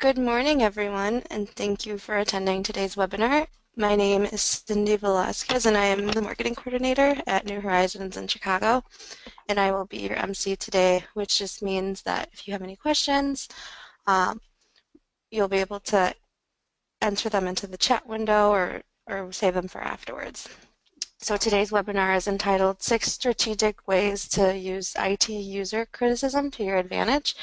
Good morning, everyone, and thank you for attending today's webinar. My name is Cindy Velasquez, and I am the marketing coordinator at New Horizons in Chicago, and I will be your MC today, which just means that if you have any questions, um, you'll be able to enter them into the chat window or save them for afterwards. So today's webinar is entitled 6 Strategic Ways to Use IT User Criticism to Your Advantage.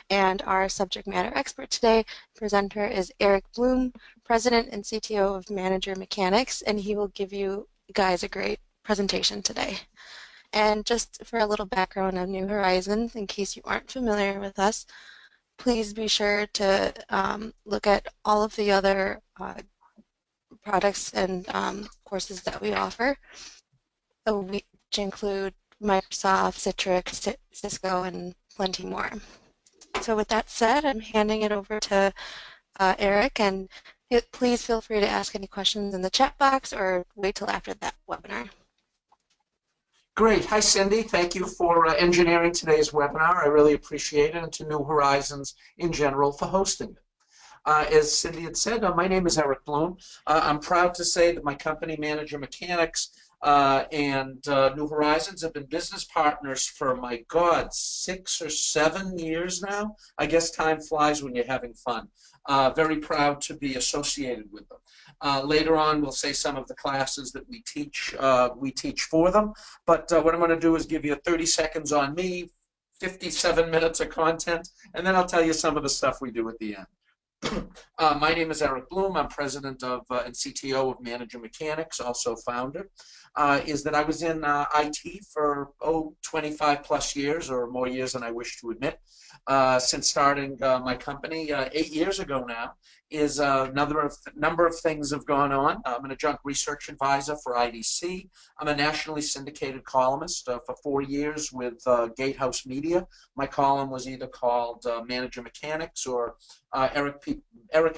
And our subject matter expert today, presenter, is Eric Bloom, President and CTO of Manager Mechanics, and he will give you guys a great presentation today. And just for a little background of New Horizons, in case you aren't familiar with us, please be sure to look at all of the other products and courses that we offer, which include Microsoft, Citrix, Cisco, and plenty more. So with that said, I'm handing it over to Eric, and please feel free to ask any questions in the chat box or wait till after that webinar. Great. Hi, Cindy. Thank you for engineering today's webinar. I really appreciate it, and to New Horizons in general for hosting it. As Cindy had said, my name is Eric Bloom. I'm proud to say that my company, Manager Mechanics, and New Horizons have been business partners for, my God, 6 or 7 years now. I guess time flies when you're having fun. Very proud to be associated with them. Later on, we'll say some of the classes that we teach for them. But what I'm going to do is give you 30 seconds on me, 57 minutes of content, and then I'll tell you some of the stuff we do at the end. My name is Eric Bloom. I'm president of and CTO of Manager Mechanics, also founder. Is that I was in IT for 25 plus years, or more years than I wish to admit, since starting my company 8 years ago now. Is number of things have gone on. I'm an adjunct research advisor for IDC. I'm a nationally syndicated columnist for 4 years with Gatehouse Media. My column was either called Manager Mechanics or Eric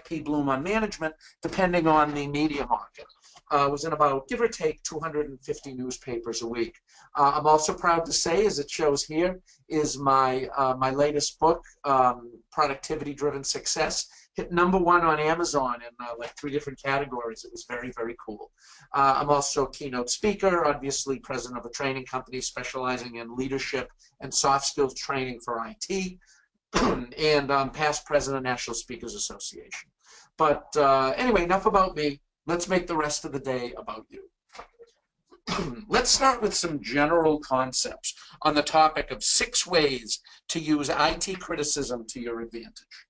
P. Bloom on Management, depending on the media market. Was in about, give or take, 250 newspapers a week. I'm also proud to say, as it shows here, is my latest book, Productivity Driven Success, hit #1 on Amazon in like 3 different categories. It was very, very cool. I'm also a keynote speaker, obviously president of a training company specializing in leadership and soft skills training for IT, and past president of National Speakers Association. But anyway, enough about me. Let's make the rest of the day about you. Let's start with some general concepts on the topic of 6 ways to use IT criticism to your advantage.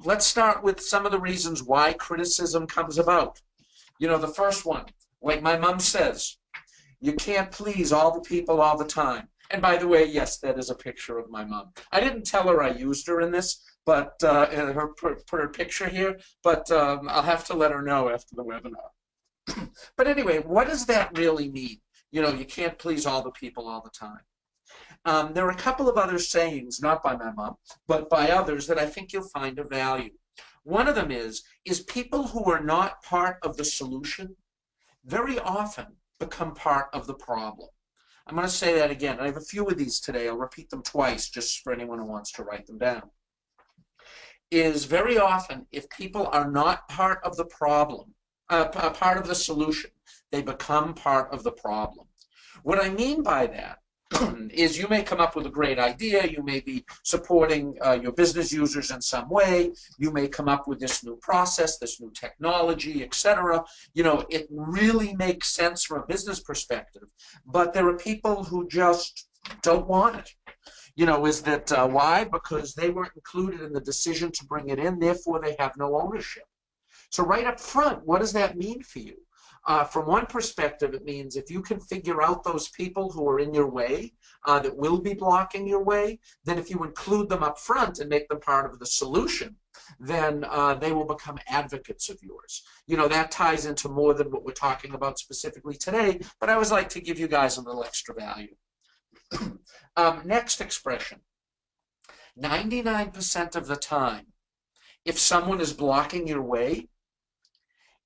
Let's start with some of the reasons why criticism comes about. You know, the first one, like my mom says, you can't please all the people all the time. And by the way, yes, that is a picture of my mom. I didn't tell her I used her in this, but in her picture here, but I'll have to let her know after the webinar. But anyway, what does that really mean? You know, you can't please all the people all the time. There are a couple of other sayings, not by my mom, but by others that I think you'll find of value. One of them is people who are not part of the solution very often become part of the problem. I'm going to say that again. I have a few of these today. I'll repeat them twice just for anyone who wants to write them down. Is very often, if people are not part of the problem, part of the solution, they become part of the problem. What I mean by that is you may come up with a great idea, you may be supporting your business users in some way, you may come up with this new process, this new technology, etc. You know, it really makes sense from a business perspective, but there are people who just don't want it. You know, is that why? Because they weren't included in the decision to bring it in, therefore they have no ownership. So right up front, what does that mean for you? From one perspective, it means if you can figure out those people who are in your way, that will be blocking your way, then if you include them up front and make them part of the solution, then they will become advocates of yours. You know, that ties into more than what we're talking about specifically today, but I always like to give you guys a little extra value. Next expression. 99% of the time, if someone is blocking your way,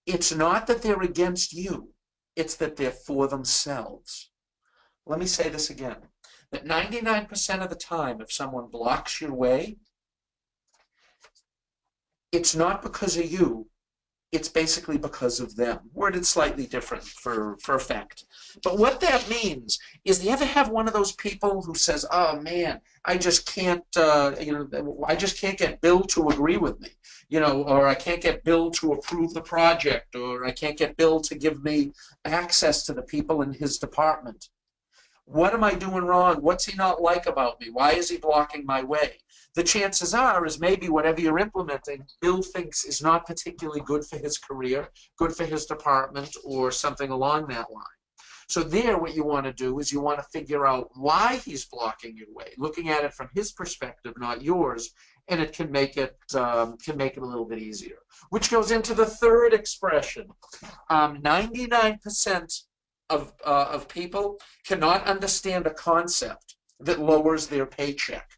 it's not that they're against you, it's that they're for themselves. Let me say this again. That 99% of the time, if someone blocks your way, it's not because of you, it's basically because of them. Worded slightly different for effect. But what that means is, do you ever have one of those people who says, "Oh man, I just can't, I just can't get Bill to agree with me, or I can't get Bill to approve the project, or I can't get Bill to give me access to the people in his department. What am I doing wrong? What's he not like about me? Why is he blocking my way?" The chances are is maybe whatever you're implementing, Bill thinks is not particularly good for his career, good for his department, or something along that line. So there, what you want to do is you want to figure out why he's blocking your way, looking at it from his perspective, not yours, and it can make it a little bit easier. Which goes into the third expression. 99% of people cannot understand a concept that lowers their paycheck.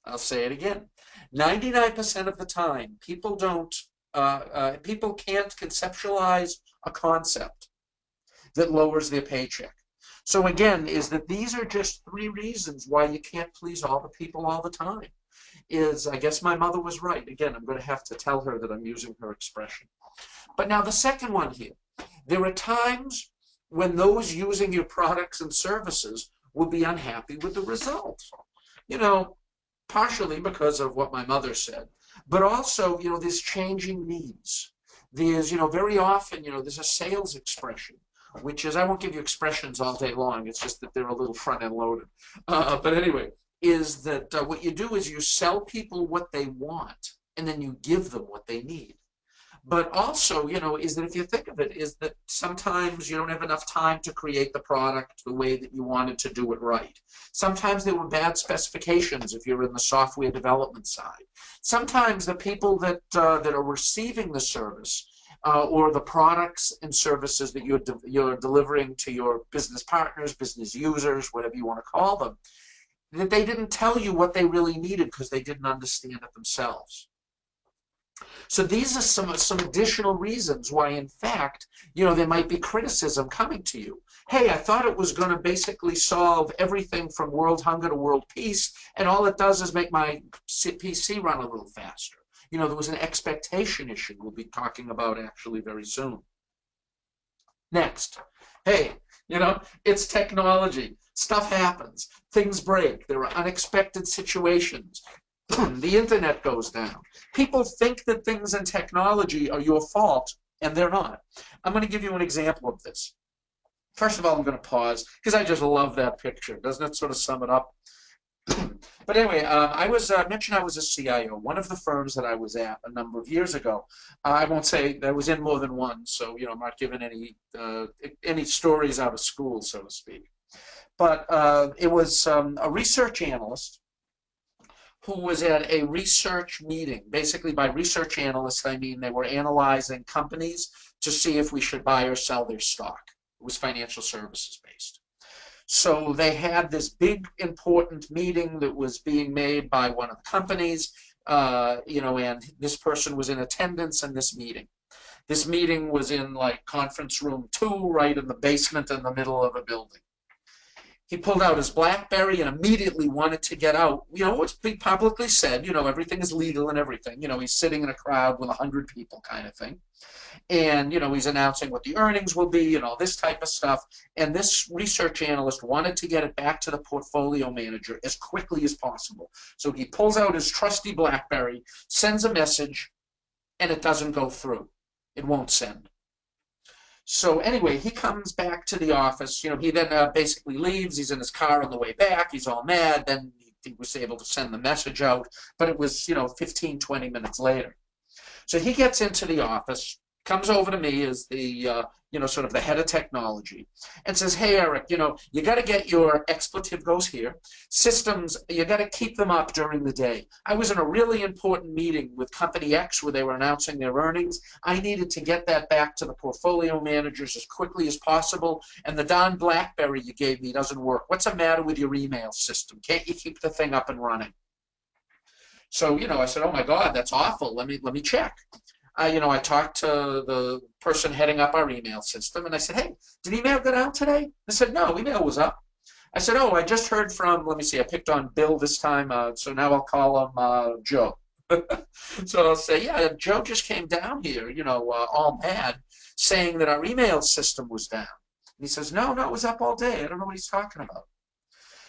I'll say it again. 99% of the time, people can't conceptualize a concept that lowers their paycheck. So again, is that these are just three reasons why you can't please all the people all the time. I guess my mother was right. Again, I'm going to have to tell her that I'm using her expression. But now the second one here. There are times when those using your products and services will be unhappy with the results. You know, partially because of what my mother said, but also, there's changing needs. There's, very often, there's a sales expression, which is, I won't give you expressions all day long, it's just that they're a little front-end loaded. But anyway, is that what you do is you sell people what they want, and then you give them what they need. But also, is that if you think of it, is that sometimes you don't have enough time to create the product the way that you wanted to do it right. Sometimes there were bad specifications if you're in the software development side. Sometimes the people that are receiving the service or the products and services that you're delivering to your business partners, business users, whatever you want to call them, that they didn't tell you what they really needed because they didn't understand it themselves. So these are some additional reasons why, in fact, there might be criticism coming to you. Hey, I thought it was going to basically solve everything from world hunger to world peace, and all it does is make my PC run a little faster. There was an expectation issue we'll be talking about actually very soon. Next, hey, it's technology. Stuff happens. Things break. There are unexpected situations. The internet goes down. People think that things in technology are your fault, and they're not. I'm going to give you an example of this. First of all, I'm going to pause, because I just love that picture. Doesn't it sort of sum it up? But anyway, I mentioned I was a CIO, one of the firms that I was at a number of years ago. I won't say I was in more than one, so I'm not giving any stories out of school, so to speak. But it was a research analyst who was at a research meeting. Basically, by research analysts, I mean they were analyzing companies to see if we should buy or sell their stock. It was financial services based. So they had this big, important meeting that was being made by one of the companies, and this person was in attendance in this meeting. This meeting was in like conference room 2, right in the basement in the middle of a building. He pulled out his BlackBerry and immediately wanted to get out. What's being publicly said, everything is legal and everything. He's sitting in a crowd with 100 people kind of thing. And, he's announcing what the earnings will be and all this type of stuff. And this research analyst wanted to get it back to the portfolio manager as quickly as possible. So he pulls out his trusty BlackBerry, sends a message, and it doesn't go through. It won't send. So anyway, he comes back to the office. He then basically leaves. He's in his car on the way back. He's all mad. Then he was able to send the message out, but it was, 15, 20 minutes later. So he gets into the office, comes over to me as the, sort of the head of technology, and says, hey, Eric, you got to get your expletive goes here. Systems, you got to keep them up during the day. I was in a really important meeting with Company X where they were announcing their earnings. I needed to get that back to the portfolio managers as quickly as possible, and the Don BlackBerry you gave me doesn't work. What's the matter with your email system? Can't you keep the thing up and running? So, I said, oh my God, that's awful. Let me check. I talked to the person heading up our email system, and I said, hey, did email go down today? They said, no, email was up. I said, oh, I just heard from, let me see, I picked on Bill this time, so now I'll call him Joe. So I'll say, yeah, Joe just came down here, all mad, saying that our email system was down. And he says, no, no, it was up all day. I don't know what he's talking about.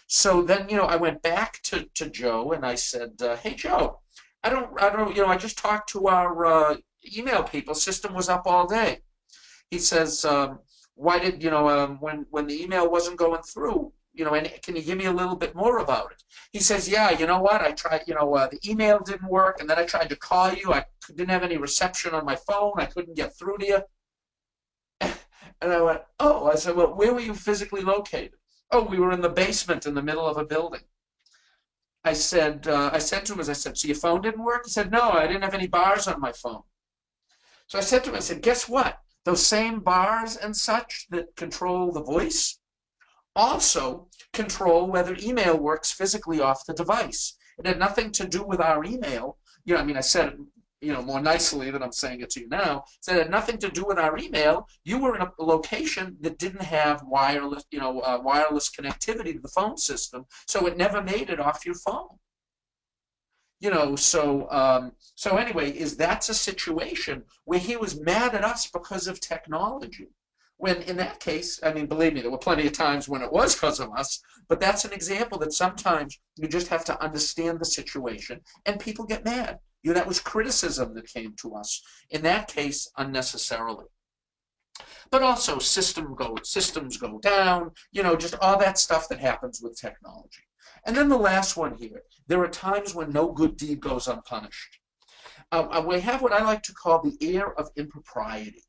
So then, I went back to Joe and I said, hey, Joe, I don't, I just talked to our email people. System was up all day. He says, why did, when the email wasn't going through, and can you give me a little bit more about it? He says, yeah, you know what? I tried, the email didn't work, and then I tried to call you. I didn't have any reception on my phone. I couldn't get through to you. And I went, oh, I said, well, where were you physically located? Oh, we were in the basement in the middle of a building. I said to him, as I said, so your phone didn't work? He said, no, I didn't have any bars on my phone. So I said to him, I said, guess what? Those same bars and such that control the voice also control whether email works physically off the device. It had nothing to do with our email. I mean, I said it, more nicely than I'm saying it to you now. So it had nothing to do with our email. You were in a location that didn't have wireless, wireless connectivity to the phone system, so it never made it off your phone. So anyway, that's a situation where he was mad at us because of technology. When in that case, I mean, believe me, there were plenty of times when it was because of us, but that's an example that sometimes you just have to understand the situation and people get mad. That was criticism that came to us, in that case, unnecessarily. But also systems go down, just all that stuff that happens with technology. And then the last one here, there are times when no good deed goes unpunished. We have what I like to call the air of impropriety.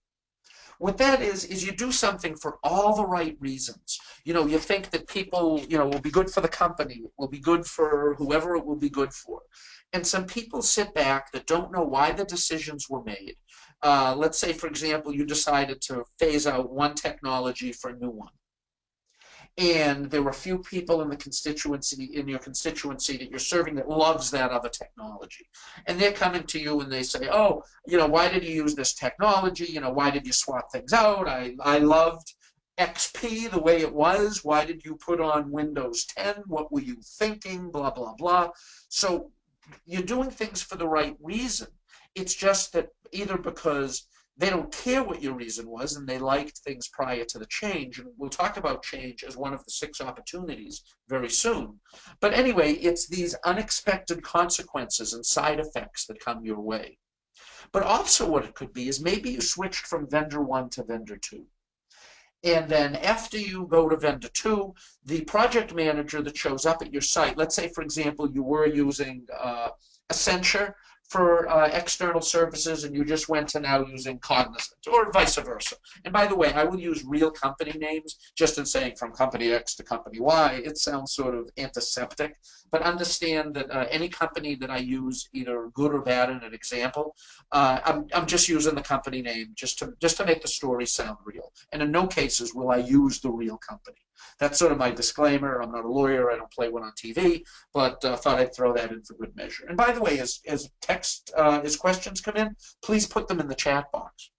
What that is you do something for all the right reasons. You think that people, will be good for the company, will be good for whoever it will be good for. And some people sit back that don't know why the decisions were made. Let's say, for example, you decided to phase out one technology for a new one. And there were a few people in your constituency that you're serving that loves that other technology. And they're coming to you and they say, oh, why did you use this technology? Why did you swap things out? I loved XP the way it was. Why did you put on Windows 10? What were you thinking? Blah, blah, blah. So you're doing things for the right reason. It's just that either because they don't care what your reason was and they liked things prior to the change. And we'll talk about change as one of the 6 opportunities very soon. But anyway, it's these unexpected consequences and side effects that come your way. But also what it could be is maybe you switched from vendor 1 to vendor 2. And then after you go to vendor 2, the project manager that shows up at your site, let's say, for example, you were using Accenture for external services and you just went to now using Cognizant or vice versa. And by the way, I will use real company names just in saying from company X to company Y. It sounds sort of antiseptic, but understand that any company that I use, either good or bad in an example, I'm just using the company name just to make the story sound real. And in no cases will I use the real company. That's sort of my disclaimer. I'm not a lawyer. I don't play one on TV, but thought I'd throw that in for good measure. And by the way, as questions come in, please put them in the chat box.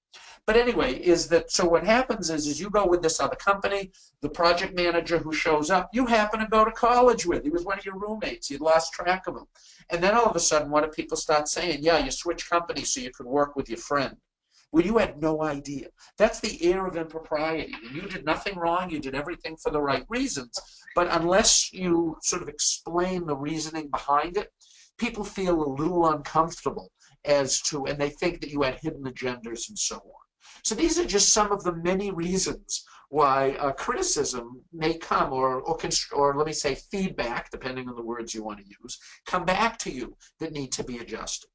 But anyway, so what happens is you go with this other company, the project manager who shows up, you happen to go to college with. He was one of your roommates. You'd lost track of him. And then all of a sudden, what do people start saying? Yeah, you switch companies so you could work with your friend. Well, you had no idea. That's the air of impropriety. You did nothing wrong. You did everything for the right reasons. But unless you sort of explain the reasoning behind it, people feel a little uncomfortable and they think that you had hidden agendas and so on. So these are just some of the many reasons why criticism may come, or let me say feedback, depending on the words you want to use, come back to you that need to be adjusted.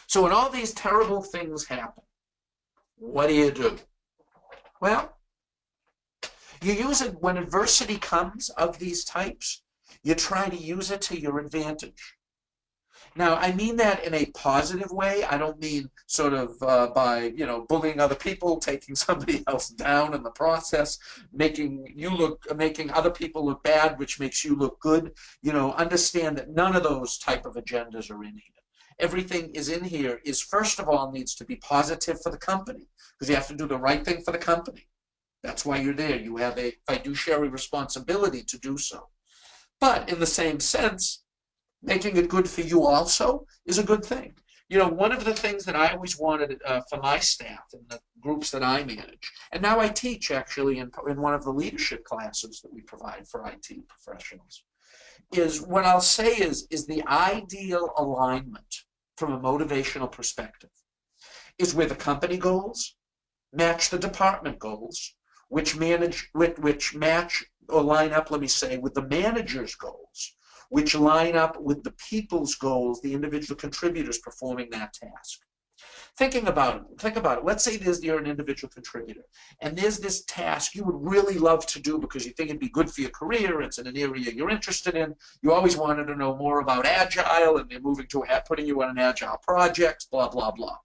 So when all these terrible things happen, what do? Well, you use it when adversity comes of these types. You try to use it to your advantage. Now, I mean that in a positive way. I don't mean sort of by, bullying other people, taking somebody else down in the process, making other people look bad, which makes you look good. Understand that none of those type of agendas are in here. Everything is in here is, first of all, needs to be positive for the company, because you have to do the right thing for the company. That's why you're there. You have a fiduciary responsibility to do so. But in the same sense, Making it good for you also is a good thing. One of the things that I always wanted for my staff and the groups that I manage, and now I teach actually in one of the leadership classes that we provide for IT professionals, is what I'll say is the ideal alignment from a motivational perspective is where the company goals match the department goals, which match or line up, let me say, with the manager's goals, which line up with the people's goals, the individual contributors performing that task. Think about it. Let's say you're an individual contributor, and there's this task you would really love to do because you think it'd be good for your career. It's in an area you're interested in. You always wanted to know more about Agile, and they're putting you on an Agile project, blah, blah, blah.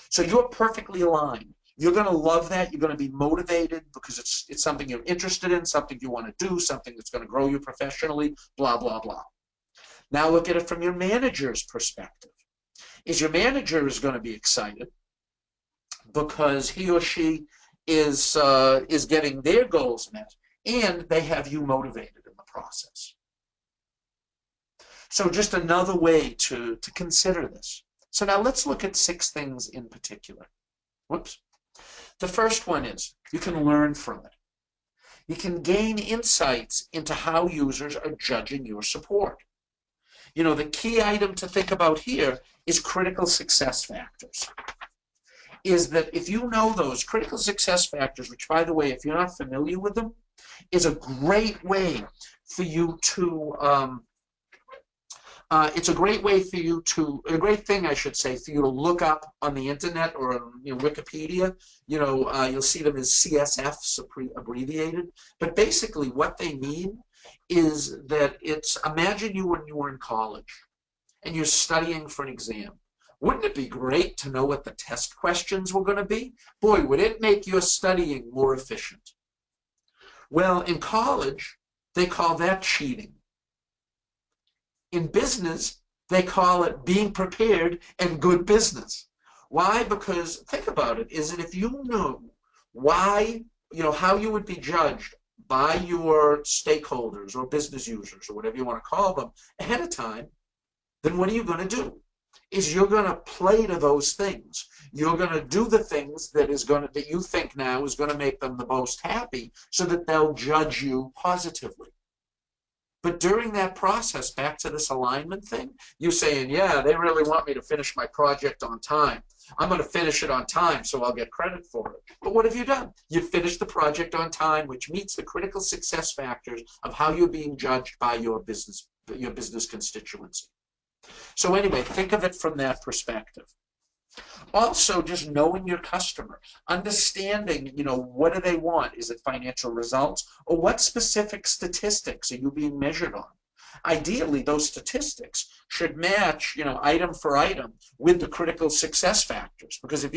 So you're perfectly aligned. You're going to love that. You're going to be motivated because it's something you're interested in, something you want to do, something that's going to grow you professionally, blah, blah, blah. Now look at it from your manager's perspective. Your manager is going to be excited because he or she is getting their goals met, and they have you motivated in the process. So just another way to consider this. So now let's look at 6 things in particular. Whoops. The first one is you can learn from it. You can gain insights into how users are judging your support. The key item to think about here is critical success factors. Is that if you know those critical success factors, which, by the way, if you're not familiar with them, is a great way for you to it's a great thing, I should say, for you to look up on the internet or on Wikipedia. You'll see them as CSFs abbreviated. But basically what they mean is that imagine you when you were in college and you're studying for an exam. Wouldn't it be great to know what the test questions were going to be? Boy, would it make your studying more efficient. Well, in college, they call that cheating. In business, they call it being prepared and good business. Why? Because think about it, is that if you knew how you would be judged by your stakeholders or business users or whatever you want to call them ahead of time, then what are you going to do? You're going to play to those things. You're going to do the things that you think now is going to make them the most happy so that they'll judge you positively. But during that process, back to this alignment thing, you're saying, yeah, they really want me to finish my project on time. I'm going to finish it on time, so I'll get credit for it. But what have you done? You've finished the project on time, which meets the critical success factors of how you're being judged by your business constituency. So anyway, think of it from that perspective. Also, just knowing your customer, understanding, what do they want? Is it financial results? Or what specific statistics are you being measured on? Ideally, those statistics should match, item for item with the critical success factors. Because if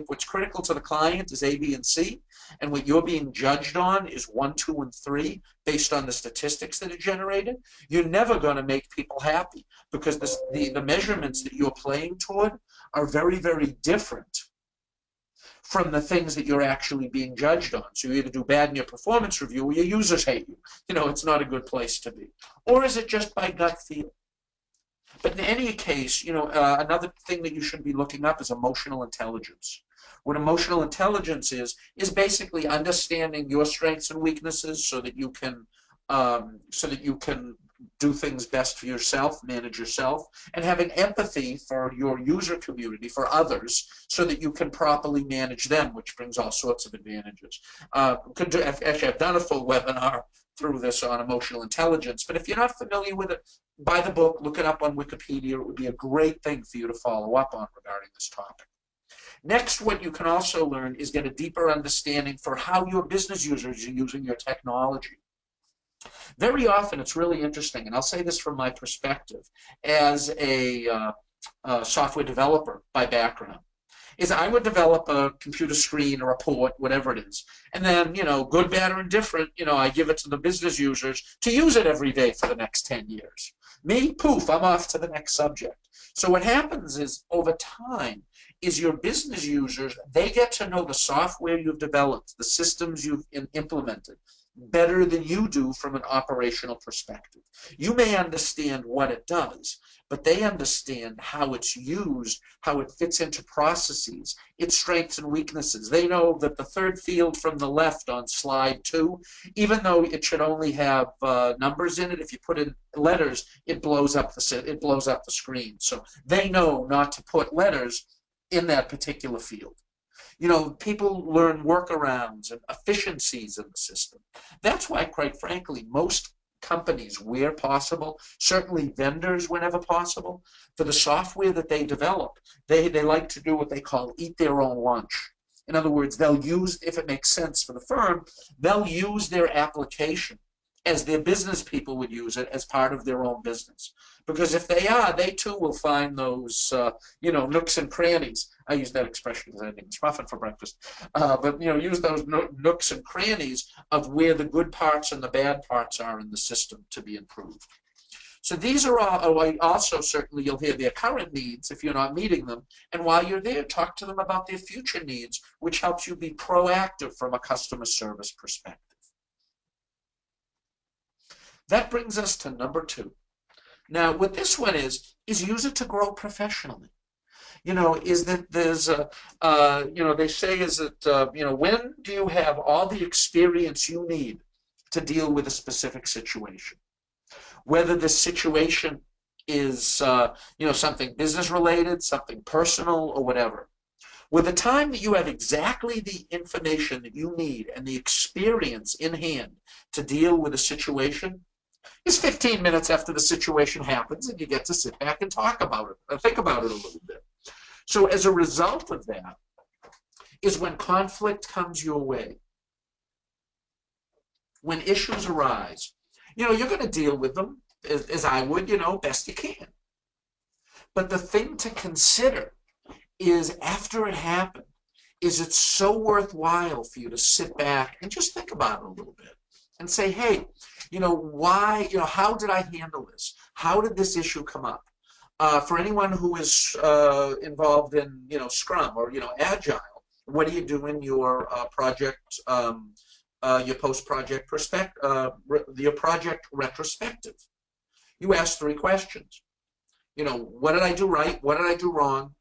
what's critical to the client is A, B, and C, and what you're being judged on is 1, 2, and 3, based on the statistics that are generated, you're never going to make people happy because the measurements that you're playing toward are very, very different from the things that you're actually being judged on. So you either do bad in your performance review or your users hate you. It's not a good place to be. Or is it just by gut feel? But in any case, another thing that you should be looking up is emotional intelligence. What emotional intelligence is basically understanding your strengths and weaknesses so that you can do things best for yourself, manage yourself, and having empathy for your user community, for others, so that you can properly manage them, which brings all sorts of advantages. Actually, I've done a full webinar through this on emotional intelligence, but if you're not familiar with it, buy the book, look it up on Wikipedia. It would be a great thing for you to follow up on regarding this topic. Next, what you can also learn is get a deeper understanding for how your business users are using your technology. Very often, it's really interesting, and I'll say this from my perspective as a software developer by background, is I would develop a computer screen or a port, whatever it is, and then, good, bad, or indifferent, I give it to the business users to use it every day for the next 10 years. Me, poof, I'm off to the next subject. So what happens is over time is your business users, they get to know the software you've developed, the systems you've implemented better than you do from an operational perspective. You may understand what it does, but they understand how it's used, how it fits into processes, its strengths and weaknesses. They know that the third field from the left on slide 2, even though it should only have numbers in it, if you put in letters, it blows up the screen. So they know not to put letters in that particular field. People learn workarounds and efficiencies in the system. That's why, quite frankly, most companies, where possible, certainly vendors whenever possible, for the software that they develop, they like to do what they call eat their own lunch. In other words, they'll use, if it makes sense for the firm, they'll use their application as their business people would use it as part of their own business. Because if they are, they too will find those, nooks and crannies. I use that expression because I didn't muffin for breakfast. But use those nooks and crannies of where the good parts and the bad parts are in the system to be improved. So these are all, also certainly you'll hear their current needs if you're not meeting them. And while you're there, talk to them about their future needs, which helps you be proactive from a customer service perspective. That brings us to number 2. Now, what this one is use it to grow professionally. Is that there's they say is that, when do you have all the experience you need to deal with a specific situation? Whether the situation is, something business related, something personal, or whatever. With the time that you have exactly the information that you need and the experience in hand to deal with a situation, is 15 minutes after the situation happens, and you get to sit back and talk about it, and think about it a little bit. So as a result of that is when conflict comes your way, when issues arise, you're going to deal with them, as I would, best you can. But the thing to consider is after it happened, is it so worthwhile for you to sit back and just think about it a little bit and say, hey, why, how did I handle this? How did this issue come up? For anyone who is involved in, Scrum or, Agile, what do you do in your project, your post-project your project retrospective? You ask 3 questions. What did I do right? What did I do wrong?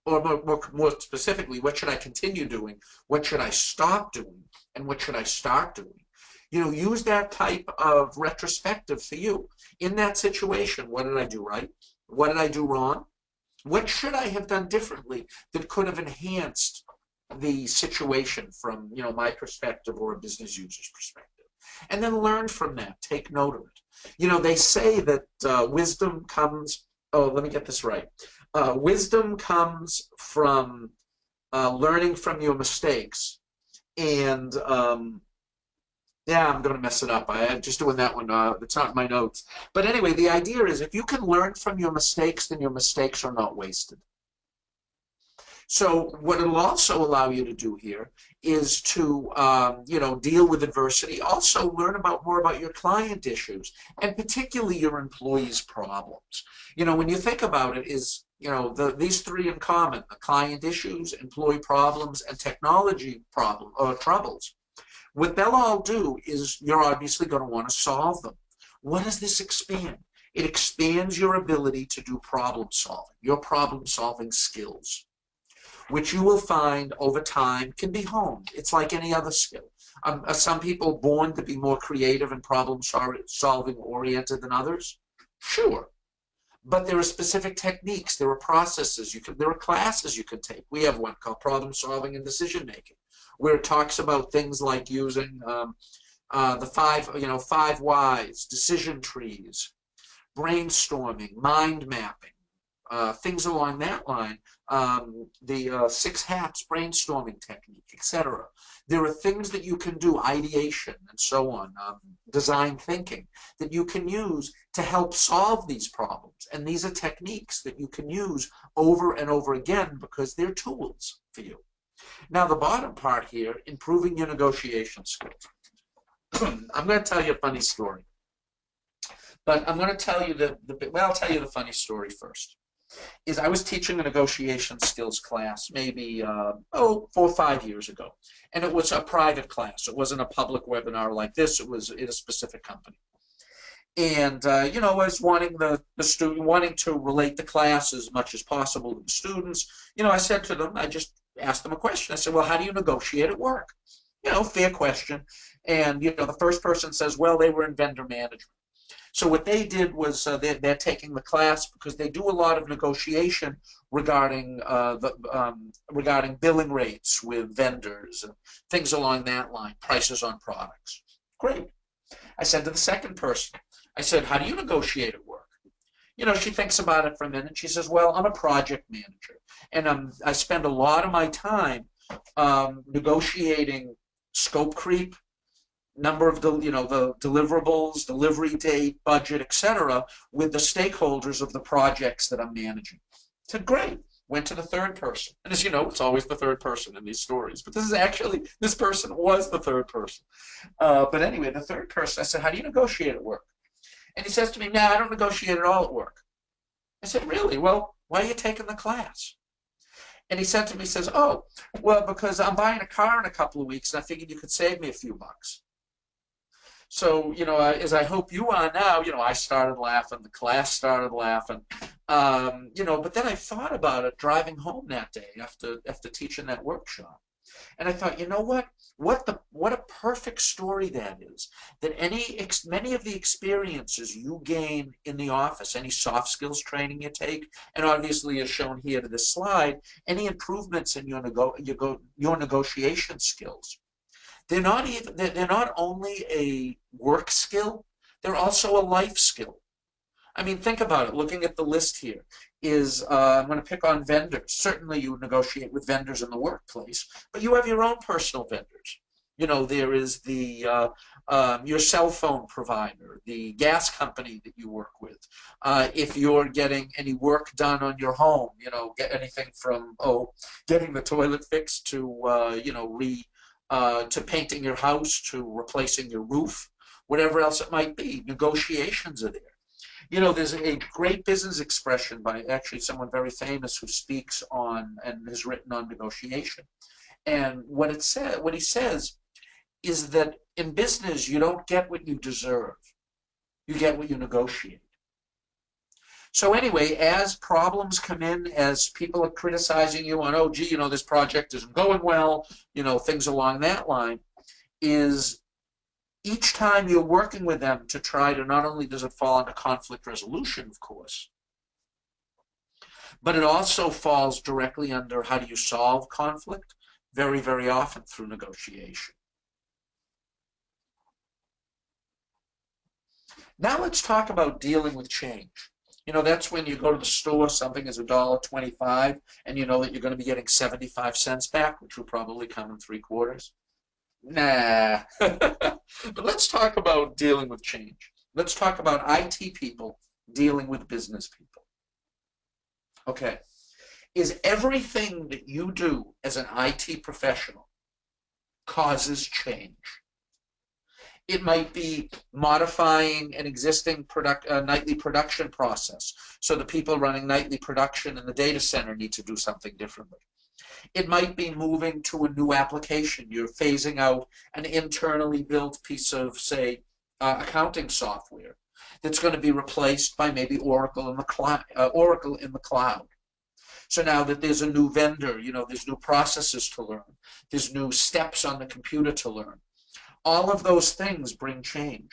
Or more specifically, what should I continue doing? What should I stop doing? And what should I start doing? Use that type of retrospective for you. In that situation, what did I do right? What did I do wrong? What should I have done differently that could have enhanced the situation from, my perspective or a business user's perspective? And then learn from that. Take note of it. They say that wisdom comes, let me get this right. Wisdom comes from learning from your mistakes. And yeah, I'm going to mess it up. I'm just doing that one. It's not in my notes. But anyway, the idea is if you can learn from your mistakes, then your mistakes are not wasted. So what it'll also allow you to do here is to, deal with adversity. Also learn more about your client issues and particularly your employees' problems. When you think about it, these 3 in common: the client issues, employee problems, and technology troubles. What they'll all do is you're obviously going to want to solve them. What does this expand? It expands your ability to do problem solving, your problem solving skills, which you will find over time can be honed. It's like any other skill. Are some people born to be more creative and problem solving oriented than others? Sure. But there are specific techniques, there are processes, there are classes you can take. We have one called Problem Solving and Decision Making, where it talks about things like using the 5 whys, decision trees, brainstorming, mind mapping, things along that line, the 6 hats brainstorming technique, etc. There are things that you can do, ideation and so on, design thinking, that you can use to help solve these problems. And these are techniques that you can use over and over again because they're tools for you. Now, the bottom part here, improving your negotiation skills. I'm going to tell you a funny story. But I'm going to tell you I'll tell you the funny story first. is I was teaching a negotiation skills class maybe, 4 or 5 years ago. And it was a private class. It wasn't a public webinar like this. It was in a specific company. And, I was wanting the student, wanting to relate the class as much as possible to the students. I said to them, I just asked them a question. I said, well, how do you negotiate at work? Fair question. And, the first person says, well, they were in vendor management. So what they did was they're taking the class because they do a lot of negotiation regarding regarding billing rates with vendors and things along that line, prices on products. Great. I said to the second person, I said, how do you negotiate at work? She thinks about it for a minute. She says, well, I'm a project manager, and I spend a lot of my time negotiating scope creep, number of the deliverables, delivery date, budget, etc., with the stakeholders of the projects that I'm managing. I said, great. Went to the third person. And as you know, it's always the third person in these stories. But this person was the third person. But anyway, the third person, I said, how do you negotiate at work? And he says to me, no, I don't negotiate at all at work. I said, really? Well, why are you taking the class? And he said to me, he says, oh, well, because I'm buying a car in a couple of weeks, and I figured you could save me a few bucks. So, as I hope you are now, I started laughing, the class started laughing, but then I thought about it driving home that day after teaching that workshop. And I thought, you know what? What a perfect story that is. That many of the experiences you gain in the office, any soft skills training you take, and obviously as shown here to this slide, any improvements in your negotiation skills. They're not only a work skill, they're also a life skill. I mean, think about it. Looking at the list here I'm going to pick on vendors. Certainly you negotiate with vendors in the workplace, but you have your own personal vendors. There is your cell phone provider, the gas company that you work with. If you're getting any work done on your home, get anything from, getting the toilet fixed to, to painting your house, to replacing your roof, whatever else it might be. Negotiations are there. There's a great business expression by actually someone very famous who speaks on and has written on negotiation. And what he says is that in business, you don't get what you deserve. You get what you negotiate. So anyway, as problems come in, as people are criticizing you on, oh, gee, this project isn't going well, things along that line, is each time you're working with them to try to, not only does it fall under conflict resolution, of course, but it also falls directly under how do you solve conflict, very, very often through negotiation. Now let's talk about dealing with change. That's when you go to the store, something is $1.25, and you know that you're going to be getting 75 cents back, which will probably come in 3/4. Nah. But let's talk about dealing with change. Let's talk about IT people dealing with business people. Okay. Is everything that you do as an IT professional causes change? It might be modifying an existing nightly production process. So the people running nightly production in the data center need to do something differently. It might be moving to a new application. You're phasing out an internally built piece of, say, accounting software that's going to be replaced by maybe Oracle in the cloud. So now that there's a new vendor, there's new processes to learn. There's new steps on the computer to learn. All of those things bring change.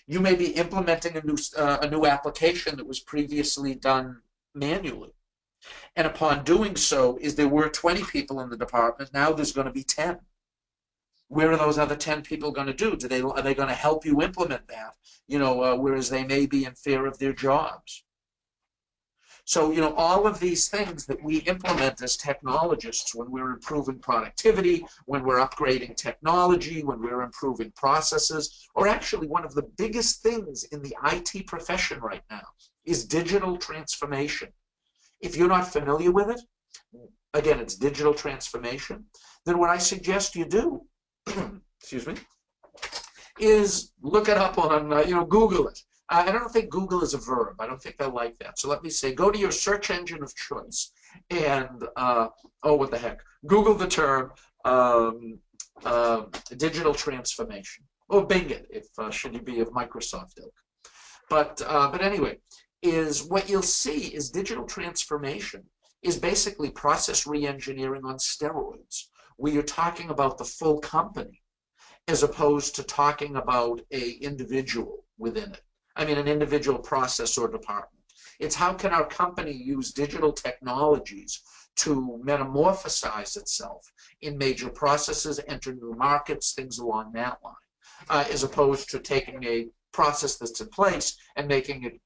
You may be implementing a new application that was previously done manually. And upon doing so, there were 20 people in the department, now there's going to be 10. Where are those other 10 people going to do? Are they going to help you implement that? Whereas they may be in fear of their jobs. So, all of these things that we implement as technologists when we're improving productivity, when we're upgrading technology, when we're improving processes, or actually one of the biggest things in the IT profession right now is digital transformation. If you're not familiar with it, again, it's digital transformation, then what I suggest you do, excuse me, is look it up on, Google it. I don't think Google is a verb. I don't think I like that. So let me say, go to your search engine of choice and, oh, what the heck, Google the term um, digital transformation. Or Bing it, if should you be of Microsoft ilk. But anyway, is what you'll see is digital transformation is basically process reengineering on steroids, where you're talking about the full company as opposed to talking about a individual within it. I mean, an individual process or department. It's how can our company use digital technologies to metamorphosize itself in major processes, enter new markets, things along that line, as opposed to taking a process that's in place and making it,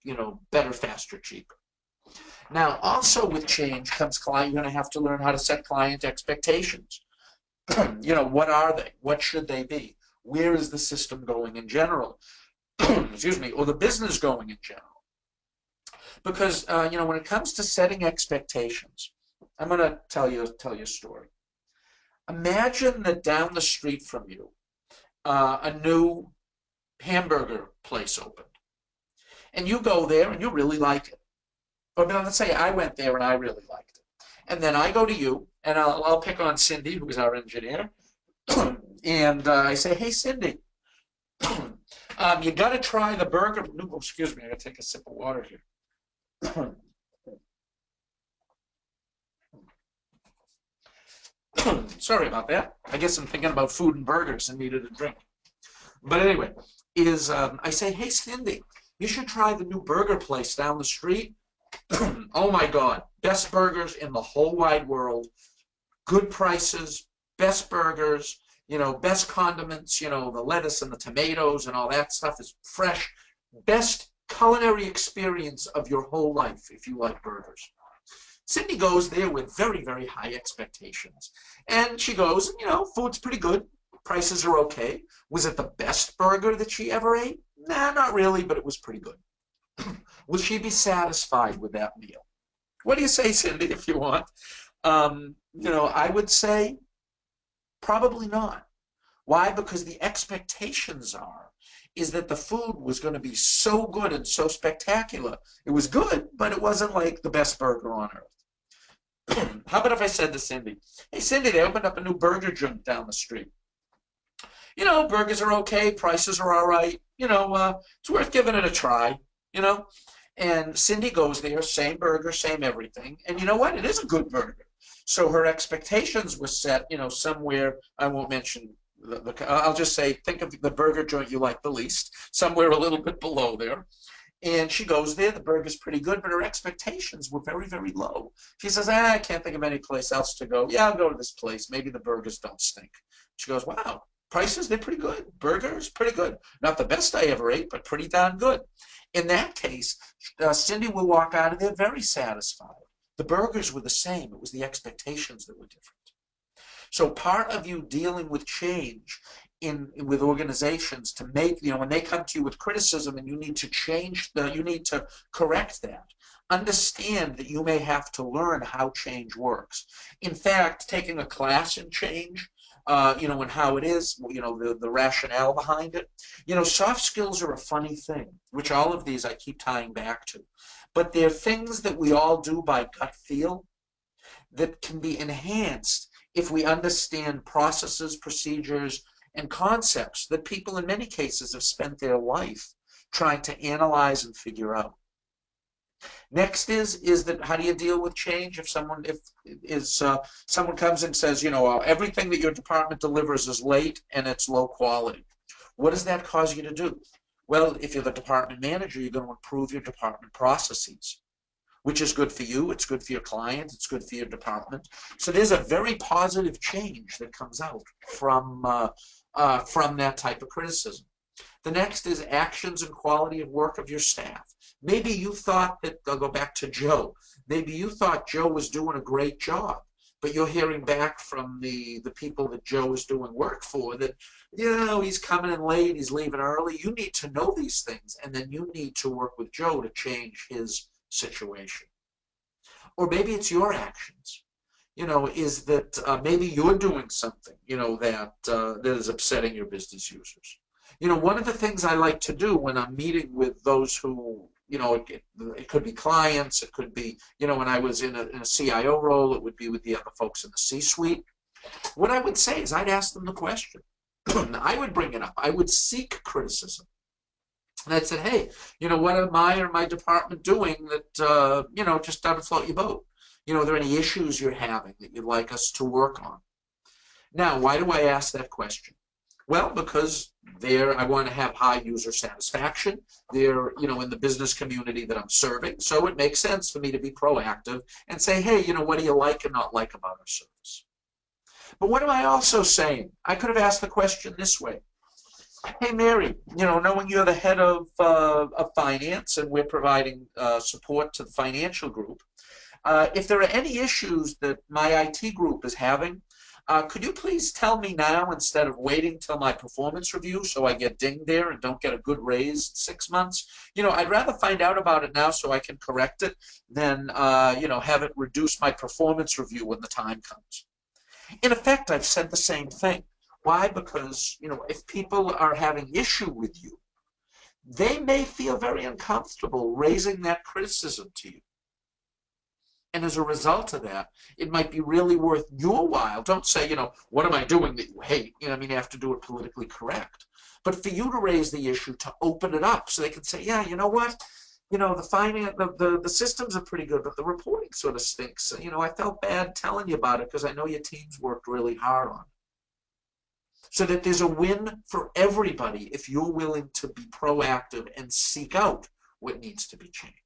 better, faster, cheaper. Now, also with change comes client. You're going to have to learn how to set client expectations. What are they? What should they be? Where is the system going in general? Excuse me, or the business going in general? Because when it comes to setting expectations, I'm going to tell you a story. Imagine that down the street from you, a new hamburger place opened, and you go there and you really like it. But let's say I went there and I really liked it, and then I go to you and I'll pick on Cindy, who is our engineer, and I say, hey Cindy, you got to try the burger. Oh, excuse me, I got to take a sip of water here. Sorry about that. I guess I'm thinking about food and burgers and needed a drink. But anyway, I say, hey Cindy, you should try the new burger place down the street. Oh my God, best burgers in the whole wide world, good prices, best burgers, best condiments, the lettuce and the tomatoes and all that stuff is fresh. Best culinary experience of your whole life if you like burgers. Cindy goes there with very, very high expectations. And she goes, food's pretty good. Prices are okay. Was it the best burger that she ever ate? Nah, not really, but it was pretty good. Will she be satisfied with that meal? What do you say, Cindy, if you want? I would say probably not. Why? Because the expectations is that the food was going to be so good and so spectacular. It was good, but it wasn't like the best burger on earth. How about if I said to Cindy, hey, Cindy, they opened up a new burger joint down the street. Burgers are okay, prices are all right. It's worth giving it a try, And Cindy goes there, same burger, same everything. And you know what? It is a good burger. So her expectations were set, somewhere, I won't mention I'll just say, think of the burger joint you like the least, somewhere a little bit below there. And she goes there, the burger's pretty good, but her expectations were very, very low. She says, I can't think of any place else to go. Yeah, I'll go to this place. Maybe the burgers don't stink. She goes, wow, prices, they're pretty good. Burgers, pretty good. Not the best I ever ate, but pretty darn good. In that case, Cindy will walk out of there very satisfied. The burgers were the same. It was the expectations that were different. So part of you dealing with change with organizations to make, when they come to you with criticism and you need to you need to correct that. Understand that you may have to learn how change works. In fact, taking a class in change, and how it is, the rationale behind it. Soft skills are a funny thing, which all of these I keep tying back to. But they're things that we all do by gut feel that can be enhanced if we understand processes, procedures, and concepts that people in many cases have spent their life trying to analyze and figure out. Next is that how do you deal with change if someone comes and says, everything that your department delivers is late and it's low quality. What does that cause you to do? Well, if you're the department manager, you're going to improve your department processes, which is good for you, it's good for your client, it's good for your department. So there's a very positive change that comes out from that type of criticism. The next is actions and quality of work of your staff. Maybe you thought that, I'll go back to Joe, maybe you thought Joe was doing a great job, but you're hearing back from the people that Joe is doing work for that, he's coming in late, he's leaving early. You need to know these things, and then you need to work with Joe to change his situation. Or maybe it's your actions. Is that maybe you're doing something, that is upsetting your business users. One of the things I like to do when I'm meeting with those who, it could be clients, it could be, when I was in a CIO role, it would be with the other folks in the C-suite. What I would say is I'd ask them the question. I would bring it up. I would seek criticism. And I said, hey, what am I or my department doing that, just doesn't float your boat? Are there any issues you're having that you'd like us to work on? Now, why do I ask that question? Well, because I want to have high user satisfaction. They're, in the business community that I'm serving. So it makes sense for me to be proactive and say, hey, what do you like and not like about our service? But what am I also saying? I could have asked the question this way. Hey, Mary, knowing you're the head of finance and we're providing support to the financial group, if there are any issues that my IT group is having, could you please tell me now instead of waiting till my performance review so I get dinged there and don't get a good raise in 6 months? I'd rather find out about it now so I can correct it than, have it reduce my performance review when the time comes. In effect, I've said the same thing. Why? Because, if people are having issue with you, they may feel very uncomfortable raising that criticism to you. And as a result of that, it might be really worth your while. Don't say, what am I doing that you hate? You have to do it politically correct. But for you to raise the issue, to open it up so they can say, yeah, you know what? The systems are pretty good, but the reporting sort of stinks. I felt bad telling you about it because I know your team's worked really hard on it. So that there's a win for everybody if you're willing to be proactive and seek out what needs to be changed.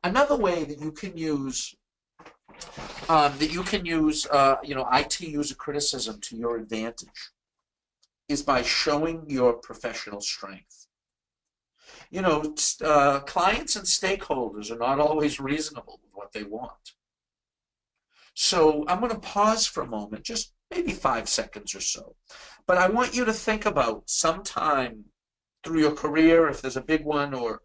Another way that you can use IT user criticism to your advantage is by showing your professional strength. Clients and stakeholders are not always reasonable with what they want. So I'm going to pause for a moment, just maybe 5 seconds or so. But I want you to think about sometime through your career, if there's a big one, or,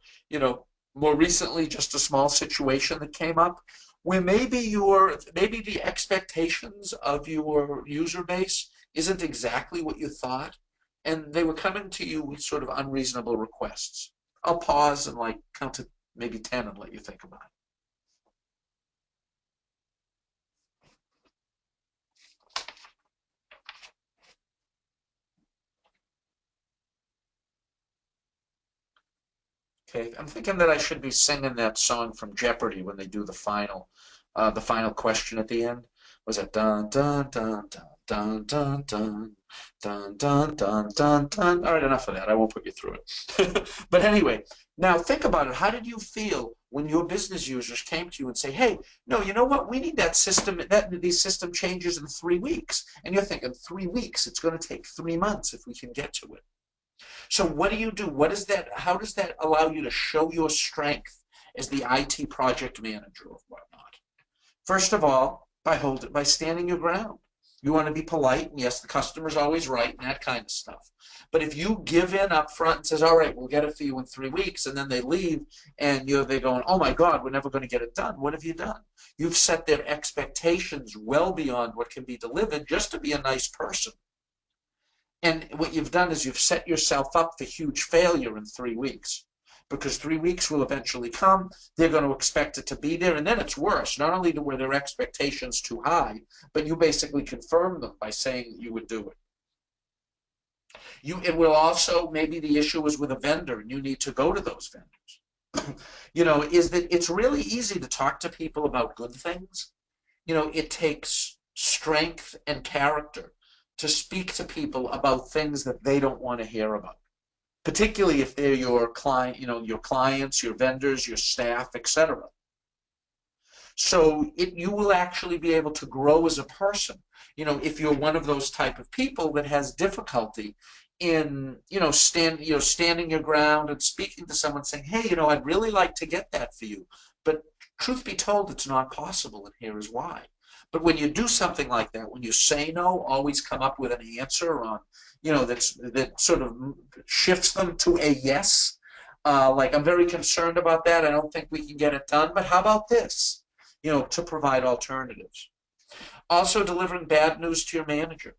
more recently, just a small situation that came up, where maybe the expectations of your user base isn't exactly what you thought, and they were coming to you with sort of unreasonable requests. I'll pause and count to maybe 10 and let you think about it. Okay, I'm thinking that I should be singing that song from Jeopardy when they do the final question at the end. Was it dun dun dun dun dun dun dun dun dun dun dun? All right, enough of that. I won't put you through it. But anyway, now think about it. How did you feel when your business users came to you and say, "Hey, no, you know what? We need these system changes in 3 weeks," and you're thinking, 3 weeks? It's going to take 3 months if we can get to it. So what do you do? How does that allow you to show your strength as the IT project manager or whatnot? First of all, by standing your ground. You want to be polite, and yes, the customer's always right, and that kind of stuff. But if you give in up front and says, all right, we'll get it for you in 3 weeks, and then they leave, and they're going, oh my God, we're never going to get it done. What have you done? You've set their expectations well beyond what can be delivered just to be a nice person. And what you've done is you've set yourself up for huge failure in 3 weeks, because 3 weeks will eventually come. They're going to expect it to be there, and then it's worse. Not only were their expectations too high, but you basically confirmed them by saying that you would do it. It will also, maybe the issue is with a vendor, and you need to go to those vendors. Is that it's really easy to talk to people about good things. It takes strength and character to speak to people about things that they don't want to hear about, particularly if they're your client, your clients, your vendors, your staff, etc. So you will actually be able to grow as a person, if you're one of those type of people that has difficulty in, standing your ground and speaking to someone saying, hey, I'd really like to get that for you, but truth be told, it's not possible, and here is why. But when you do something like that, when you say no, always come up with an answer on, that sort of shifts them to a yes. I'm very concerned about that. I don't think we can get it done, but how about this? To provide alternatives. Also delivering bad news to your manager.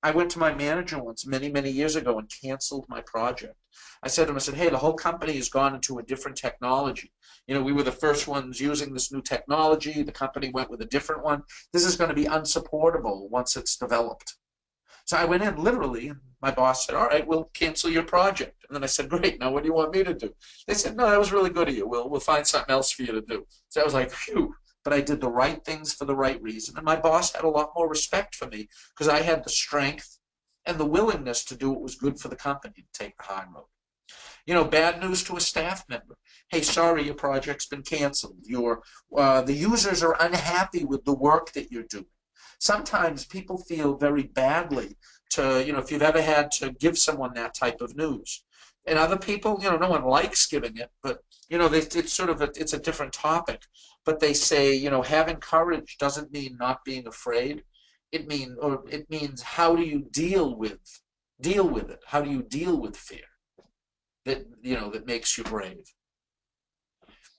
I went to my manager once many, many years ago and canceled my project. I said to him, I said, hey, the whole company has gone into a different technology. We were the first ones using this new technology. The company went with a different one. This is going to be unsupportable once it's developed. So I went in literally, and my boss said, all right, we'll cancel your project. And then I said, great, now what do you want me to do? They said, no, that was really good of you. We'll find something else for you to do. So I was like, phew. But I did the right things for the right reason. And my boss had a lot more respect for me because I had the strength and the willingness to do what was good for the company to take the high road. Bad news to a staff member. Hey, sorry, your project's been canceled. The users are unhappy with the work that you're doing. Sometimes people feel very badly if you've ever had to give someone that type of news. And other people, no one likes giving it, but, it's sort of it's a different topic. But they say, having courage doesn't mean not being afraid. It means how do you deal with it? How do you deal with fear that makes you brave?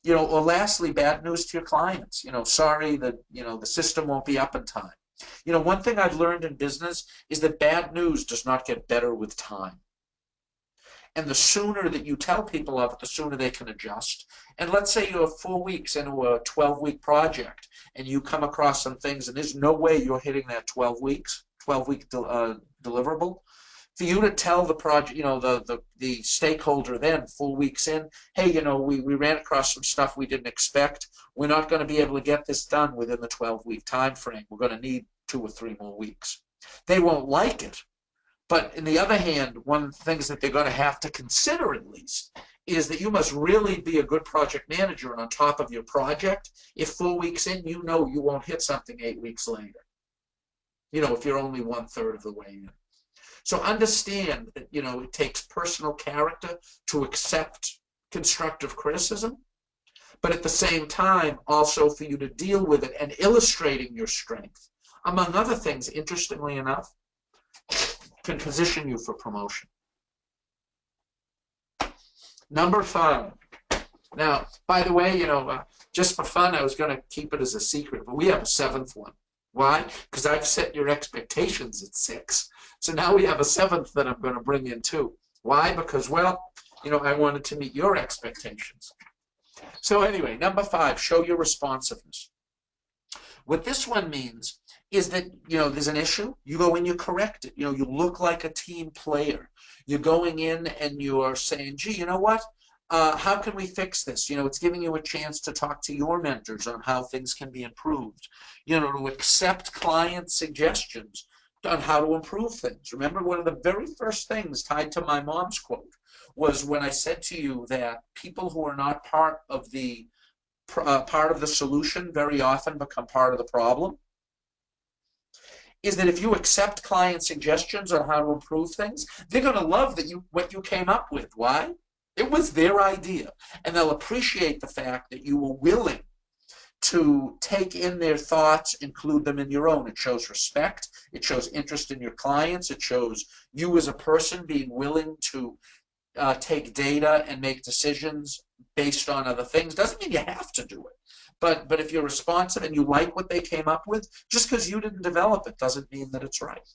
Or lastly, bad news to your clients. Sorry that, the system won't be up in time. One thing I've learned in business is that bad news does not get better with time. And the sooner that you tell people of it, the sooner they can adjust. And let's say you're 4 weeks into a 12-week project and you come across some things and there's no way you're hitting that 12-week deliverable. For you to tell the project, the stakeholder then 4 weeks in, hey, we ran across some stuff we didn't expect. We're not going to be able to get this done within the 12-week time frame. We're going to need 2 or 3 more weeks. They won't like it. But on the other hand, one of the things that they're going to have to consider at least is that you must really be a good project manager and on top of your project if 4 weeks in you won't hit something 8 weeks later. If you're only 1/3 of the way in. So understand that, it takes personal character to accept constructive criticism, but at the same time, also for you to deal with it and illustrating your strength, among other things, interestingly enough, can position you for promotion. Number 5. Now, by the way, just for fun, I was going to keep it as a secret, but we have a 7th one. Why? Because I've set your expectations at 6. So now we have a 7th that I'm going to bring in too. Why? Because, I wanted to meet your expectations. So anyway, number 5, show your responsiveness. What this one means is that, there's an issue, you go in, you correct it. You look like a team player. You're going in and you're saying, gee, you know what? How can we fix this? It's giving you a chance to talk to your mentors on how things can be improved. To accept client suggestions on how to improve things. Remember, one of the very first things tied to my mom's quote was when I said to you that people who are not part of the solution very often become part of the problem. Is that if you accept client suggestions on how to improve things, they're going to love what you came up with. Why? It was their idea, and they'll appreciate the fact that you were willing to take in their thoughts, include them in your own. It shows respect. It shows interest in your clients. It shows you as a person being willing to take data and make decisions based on other things. Doesn't mean you have to do it. But if you're responsive and you like what they came up with, just because you didn't develop it doesn't mean that it's right.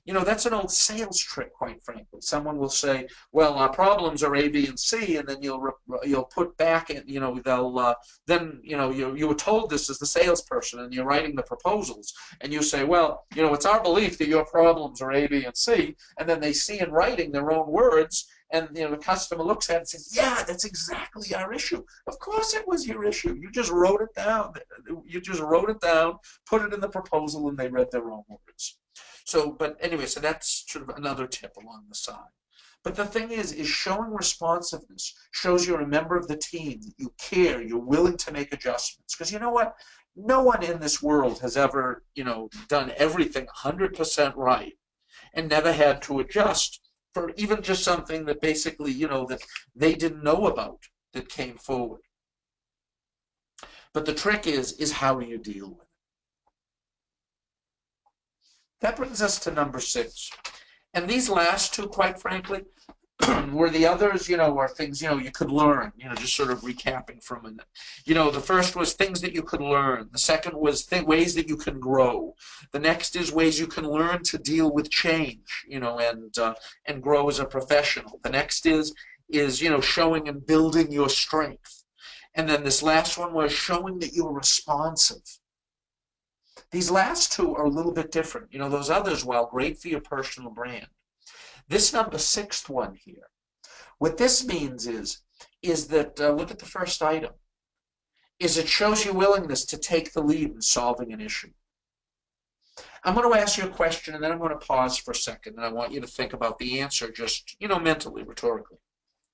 That's an old sales trick, quite frankly. Someone will say, well, our problems are A, B, and C, and then you'll put back, and they'll then you were told this as the salesperson, and you're writing the proposals, and you say, well, it's our belief that your problems are A, B, and C, and then they see in writing their own words, and the customer looks at it and says, yeah, that's exactly our issue. Of course it was your issue. You just wrote it down. Put it in the proposal, and they read their own words. But anyway, so that's sort of another tip along the side. But the thing is showing responsiveness shows you're a member of the team, that you care, you're willing to make adjustments. Because you know what? No one in this world has ever, done everything 100% right and never had to adjust for even just something that basically, that they didn't know about that came forward. But the trick is how do you deal with it? That brings us to number 6. And these last two, quite frankly, Were the others, were things, you could learn, just sort of recapping from it. The first was things that you could learn. The second was ways that you can grow. The next is ways you can learn to deal with change, and grow as a professional. The next is showing and building your strength. And then this last one was showing that you're responsive. These last two are a little bit different. Those others, while great for your personal brand. This number sixth one here, what this means is that, look at the first item, is it shows your willingness to take the lead in solving an issue. I'm going to ask you a question, and then I'm going to pause for a second, and I want you to think about the answer just, mentally, rhetorically.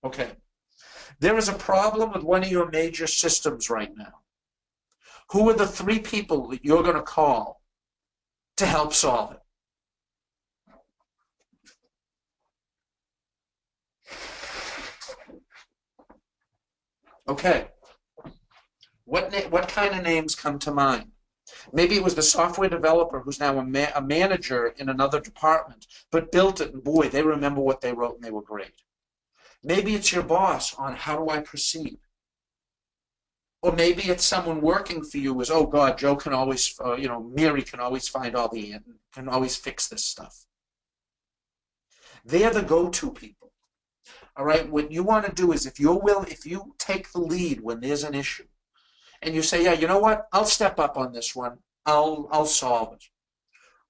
Okay. There is a problem with one of your major systems right now. Who are the three people that you're going to call to help solve it? Okay. What kind of names come to mind? Maybe it was the software developer who's now a manager in another department, but built it, and boy, they remember what they wrote and they were great. Maybe it's your boss on how do I proceed. Or maybe it's someone working for you is, oh God, Joe can always, Mary can always find can always fix this stuff. They're the go-to people. All right, what you want to do is if you take the lead when there's an issue, and you say, yeah, you know what, I'll step up on this one, I'll solve it.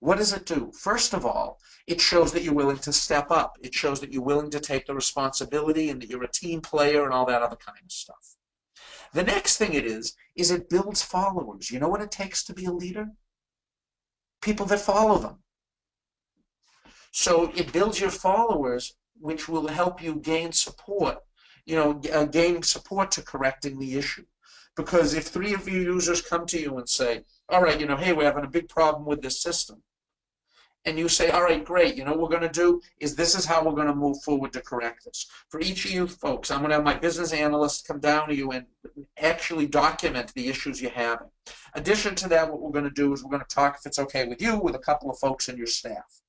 What does it do? First of all, it shows that you're willing to step up. It shows that you're willing to take the responsibility and that you're a team player and all that other kind of stuff. The next thing it is it builds followers. You know what it takes to be a leader? People that follow them. So it builds your followers, which will help you gain support, gaining support to correcting the issue. Because if three of your users come to you and say, all right, hey, we're having a big problem with this system, and you say, all right, great, what we're going to do is this is how we're going to move forward to correct this. For each of you folks, I'm going to have my business analyst come down to you and actually document the issues you're having. In addition to that, what we're going to do is we're going to talk, if it's okay with you, with a couple of folks in your staff.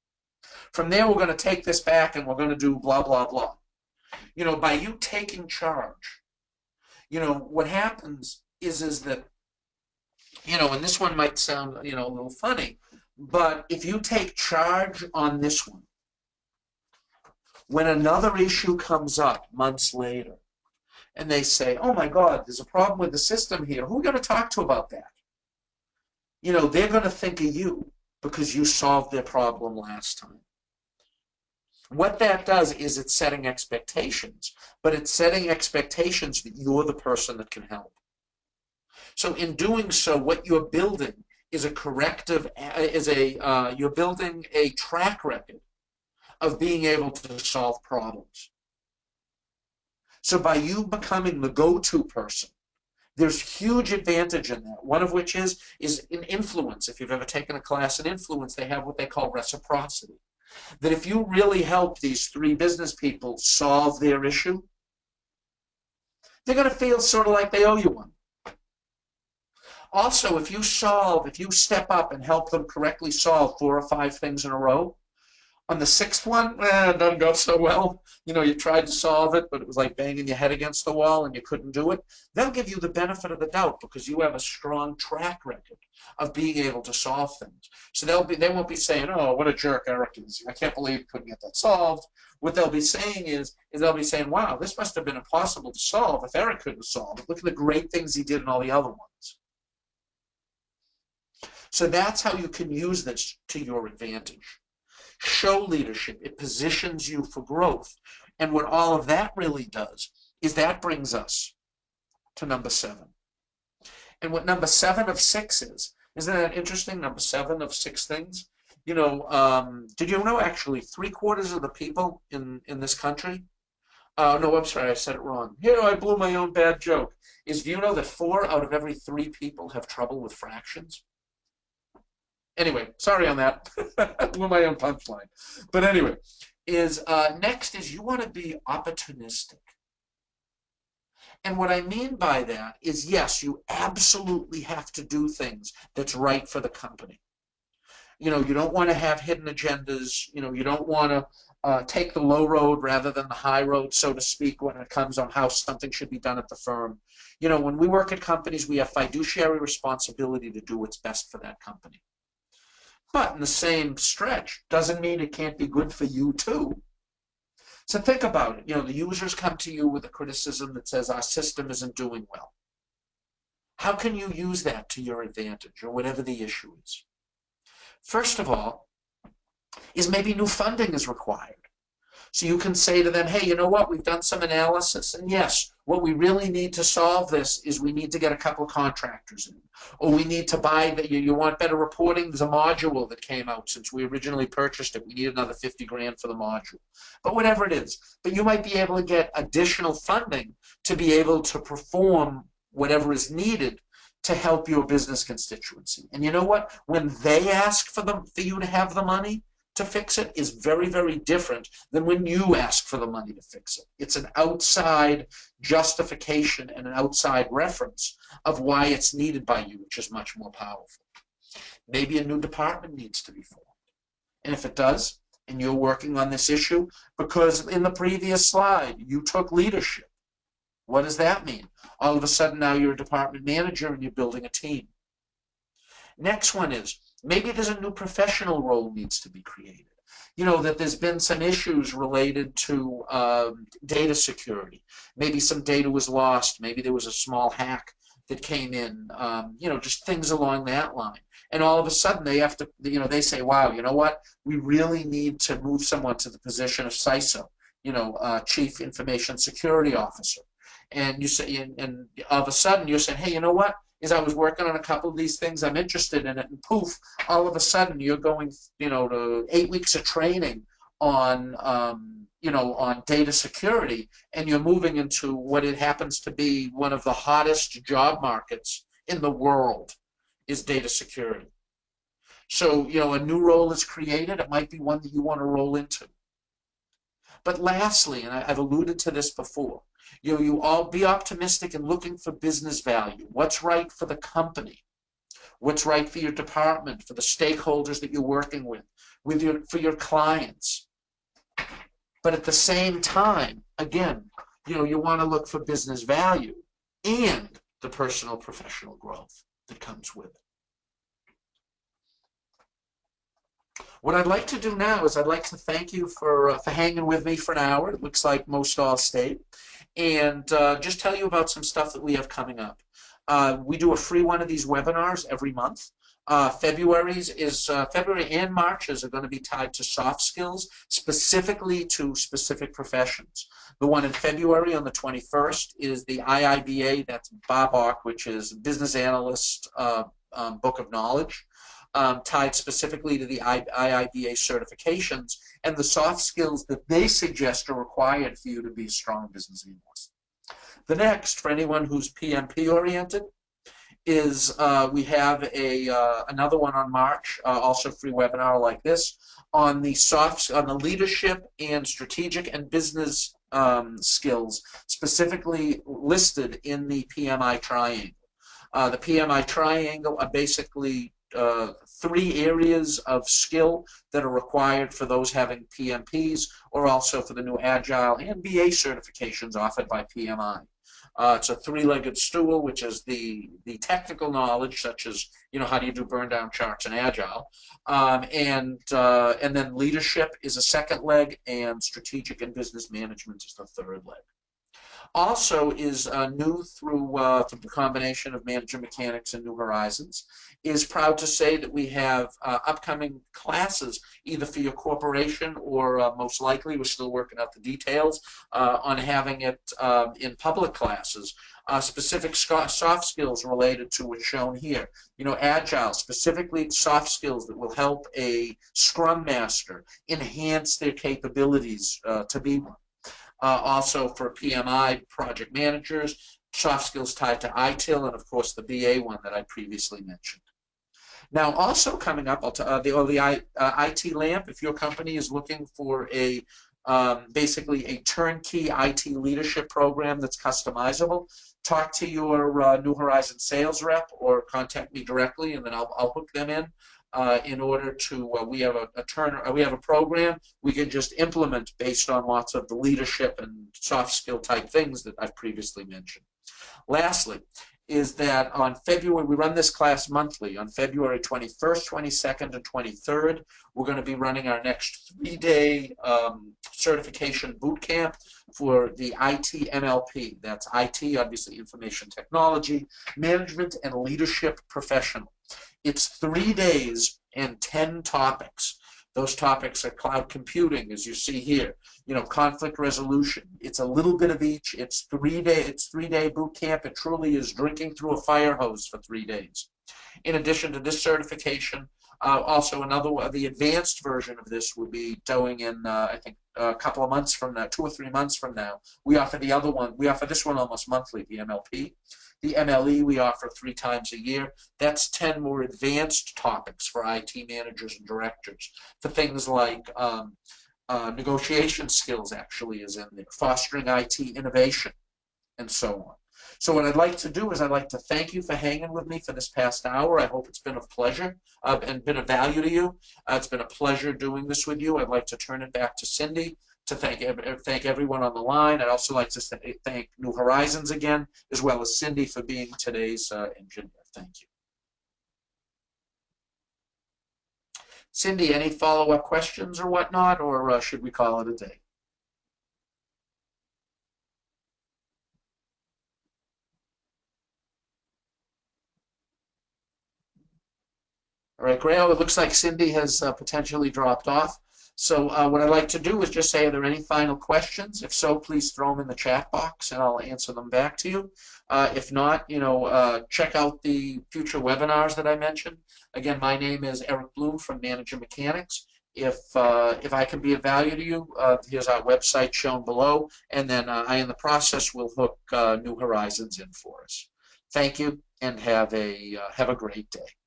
From there, we're going to take this back and we're going to do blah, blah, blah. By you taking charge, what happens is that, and this one might sound, a little funny, but if you take charge on this one, when another issue comes up months later, and they say, oh my God, there's a problem with the system here, who are we going to talk to about that? They're going to think of you because you solved their problem last time. What that does is it's setting expectations, but it's setting expectations that you're the person that can help. So in doing so, what you're building is you're building a track record of being able to solve problems. So by you becoming the go-to person, there's huge advantage in that. One of which is in influence. If you've ever taken a class in influence, they have what they call reciprocity. That if you really help these three business people solve their issue, they're going to feel sort of like they owe you one. Also, if you step up and help them correctly solve 4 or 5 things in a row, on the 6th one, it doesn't go so well. You tried to solve it, but it was like banging your head against the wall and you couldn't do it. They'll give you the benefit of the doubt because you have a strong track record of being able to solve things. So they won't be saying, oh, what a jerk Eric is. I can't believe he couldn't get that solved. What they'll be saying is they'll be saying, wow, this must have been impossible to solve if Eric couldn't solve it. Look at the great things he did in all the other ones. So that's how you can use this to your advantage. Show leadership. It positions you for growth. And what all of that really does is that brings us to number 7. And what number 7 of 6 is, isn't that interesting? Number 7 of 6 things. Did you know actually 3/4 of the people in this country, no, I'm sorry, I said it wrong. Here, I blew my own bad joke. Do you know that 4 out of every 3 people have trouble with fractions? Anyway, sorry on that. Blew my own punchline. But anyway, next is you want to be opportunistic. And what I mean by that is, yes, you absolutely have to do things that's right for the company. You don't want to have hidden agendas. You don't want take the low road rather than the high road, so to speak, when it comes on how something should be done at the firm. You know, when we work at companies, we have fiduciary responsibility to do what's best for that company. But in the same stretch, doesn't mean it can't be good for you too. So think about it. You know, the users come to you with a criticism that says our system isn't doing well. How can you use that to your advantage, or whatever the issue is? First of all, is maybe new funding is required. So you can say to them, hey, you know what, we've done some analysis, and yes, what we really need to solve this is we need to get a couple of contractors in. Or we need to buy, that you want better reporting, there's a module that came out since we originally purchased it. We need another 50 grand for the module. But whatever it is. But you might be able to get additional funding to be able to perform whatever is needed to help your business constituency. And you know what? When they ask for you to have the money to fix it is very, very different than when you ask for the money to fix it. It's an outside justification and an outside reference of why it's needed by you, which is much more powerful. Maybe a new department needs to be formed. And if it does, and you're working on this issue, because in the previous slide, you took leadership. What does that mean? All of a sudden now you're a department manager and you're building a team. Next one is, maybe there's a new professional role needs to be created. You know, that there's been some issues related to data security. Maybe some data was lost. Maybe there was a small hack that came in, you know, just things along that line. And all of a sudden they have to, you know, they say, wow, you know what? We really need to move someone to the position of CISO, you know, Chief Information Security Officer. And you say, and all of a sudden you're saying, hey, you know what? Is I was working on a couple of these things, I'm interested in it, and poof, all of a sudden you're going, you know, to 8 weeks of training on, you know, on data security, and you're moving into what it happens to be one of the hottest job markets in the world is data security. So, you know, a new role is created. It might be one that you want to roll into. But lastly, and I've alluded to this before, you all be optimistic and looking for business value. What's right for the company? What's right for your department, for the stakeholders that you're working with for your clients? But at the same time, again, you know, you want to look for business value and the personal professional growth that comes with it. What I'd like to do now is I'd like to thank you for hanging with me for an hour. It looks like most all stayed. And just tell you about some stuff that we have coming up. We do a free one of these webinars every month. February and Marches are going to be tied to soft skills, specifically to specific professions. The one in February on the 21st is the IIBA, that's BABOK, which is Business Analyst Book of Knowledge. Tied specifically to the IIBA certifications and the soft skills that they suggest are required for you to be a strong business analyst. The next, for anyone who's PMP oriented, is we have another one on March, also free webinar like this, on the leadership and strategic and business skills, specifically listed in the PMI triangle. The PMI triangle are basically 3 areas of skill that are required for those having PMPs, or also for the new Agile and BA certifications offered by PMI. It's a 3-legged stool, which is the technical knowledge, such as, you know, how do you do burn down charts in Agile, and then leadership is a 2nd leg, and strategic and business management is the 3rd leg. Also is new through the combination of Manager Mechanics and New Horizons, is proud to say that we have upcoming classes either for your corporation or most likely, we're still working out the details, on having it in public classes, specific soft skills related to what's shown here. You know, Agile, specifically soft skills that will help a Scrum Master enhance their capabilities to be one. Also for PMI project managers, soft skills tied to ITIL, and of course the BA one that I previously mentioned. Now also coming up, the IT LAMP, if your company is looking for a basically a turnkey IT leadership program that's customizable, talk to your New Horizons sales rep or contact me directly, and then I'll hook them in. in order to we have a program we can just implement based on lots of the leadership and soft skill type things that I've previously mentioned. Lastly, is that on February, we run this class monthly. On February 21st, 22nd, and 23rd, we're going to be running our next 3-day certification boot camp for the IT MLP. That's IT, obviously information technology, management, and leadership professional. It's 3 days and 10 topics. Those topics are cloud computing, as you see here, conflict resolution. It's a little bit of each. It's 3-day boot camp. It truly is drinking through a fire hose for 3 days. In addition to this certification, also the advanced version of this will be going in, I think, a couple of months from now, 2 or 3 months from now. We offer the other one. We offer this one almost monthly, the MLP. The MLE we offer 3 times a year. That's 10 more advanced topics for IT managers and directors, for things like negotiation skills actually is in there, fostering IT innovation, and so on. So what I'd like to do is I'd like to thank you for hanging with me for this past hour. I hope it's been of pleasure and been of value to you. It's been a pleasure doing this with you. I'd like to turn it back to Cindy to thank everyone on the line. I'd also like to thank New Horizons again, as well as Cindy for being today's engineer. Thank you. Cindy, any follow-up questions or whatnot, or should we call it a day? All right, Grail, it looks like Cindy has potentially dropped off. So what I'd like to do is just say, are there any final questions? If so, please throw them in the chat box, and I'll answer them back to you. If not, check out the future webinars that I mentioned. Again, my name is Eric Bloom from Manager Mechanics. If I can be of value to you, here's our website shown below, and then I, in the process, will hook New Horizons in for us. Thank you, and have a great day.